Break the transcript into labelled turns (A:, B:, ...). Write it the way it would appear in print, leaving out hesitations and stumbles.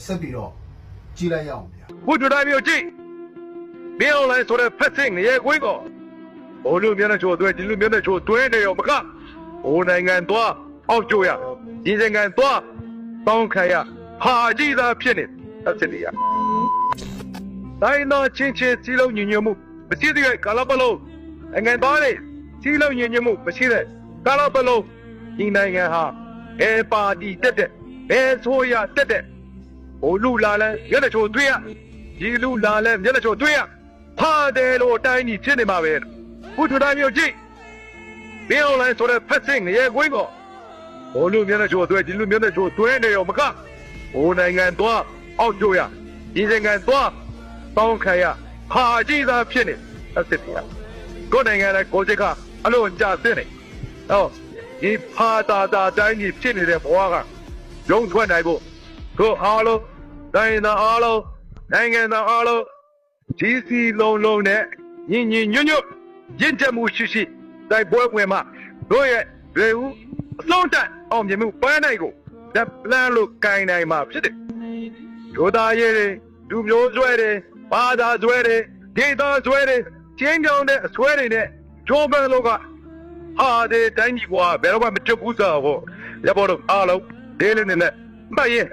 A: ဆက်ပြီးတော့ကြည့်လိုက်ရအောင်ဗျာ
B: ဘုဒ္ဓတိုင်းမျိုးကြည့်မင်းအွန်လိုင်းဆိုတဲ့ဖက်စင်းငရေခွေးကောဘိုးလူမျက်နှာချိုးသွဲဒီလူမျက်နှာချိုးသွဲနေရောမကဘိုးနိုင်ငံသွားအောက်ကျိုးရဒီနိုင်ငံသွားတောင်းခံရဟာကြီးသာဖြစ်နေအစ်စ်တွေရတိုင်းသားချင်းချင်းစီလုံးညညမှုမရှိတဲ့ကာလပတ်လုံးနိုင်ငံသားတွေစီလုံးညညမှုမရှိတဲ့ကာလပတ်လုံးဒီနိုင်ငံဟာအဲပါတီတက်တဲ့အဲဆိုရတက်တဲ့ဘိုးလူလာလဲမျက်နှာချိုးသွဲရဒီလူလာလဲမျက်နှာချိုးသွဲရဟာတယ်လို့တိုင်းကြီးဖြစ်နေမှာပဲဘုဒ္ဓတိုင်းမျိုးကြည့်မင်းအွန်လိုင်းဆိုတဲ့ဖက်စင်းငရေခွေးကောဘိုးလူမျက်နှာချိုးသွဲဒီလူမျက်နှာချိုးသွဲနေရောမကဘိုးနိုင်ငံသွားအောက်ကျိုးရဒီနိုင်ငံသွားတောင်းခံရဟာကြီးသာဖြစ်နေအစ်စ်တွေရကိုယ်နိုင်ငံရဲ့ကိုယ်စိတ်ကအလို့ကြာစင်းနေဟောဒီဖာတာတိုင်းကြီးဖြစ်နေတဲ့ဘဝကရုံထွက်နိုင်ဖို့ကိုအားလုံးတိုင်းသားအားလုံးနိုင်ငံသားအားလုံးကြီးစီလုံးနဲ့ညင်ညွတ်ရင့်ကြမှုရှိတိုက်ပွဲဝင်မှာတို့ရဲ့ရေဦးအဆုံးတက်အောင်မြင်မှုပန်းနိုင်ကိုလက်ပလန်းလို့ကိုင်နိုင်မှာဖြစ်တယ်ဒိုသားရေးတွေလူမျိုးဆွဲတွေဘာသာဆွဲတွေဒေသဆွဲတွေချင်းကြောင်တဲ့အဆွဲတွေနဲ့ဂျိုးဘန်လို့ကဟာဒီတိုင်းကြီးကွာဘယ်တော့မှမကြွဘူးစားဟောရပေါ်တော့အားလုံးဒဲလေးနဲ့မှတ်ရင်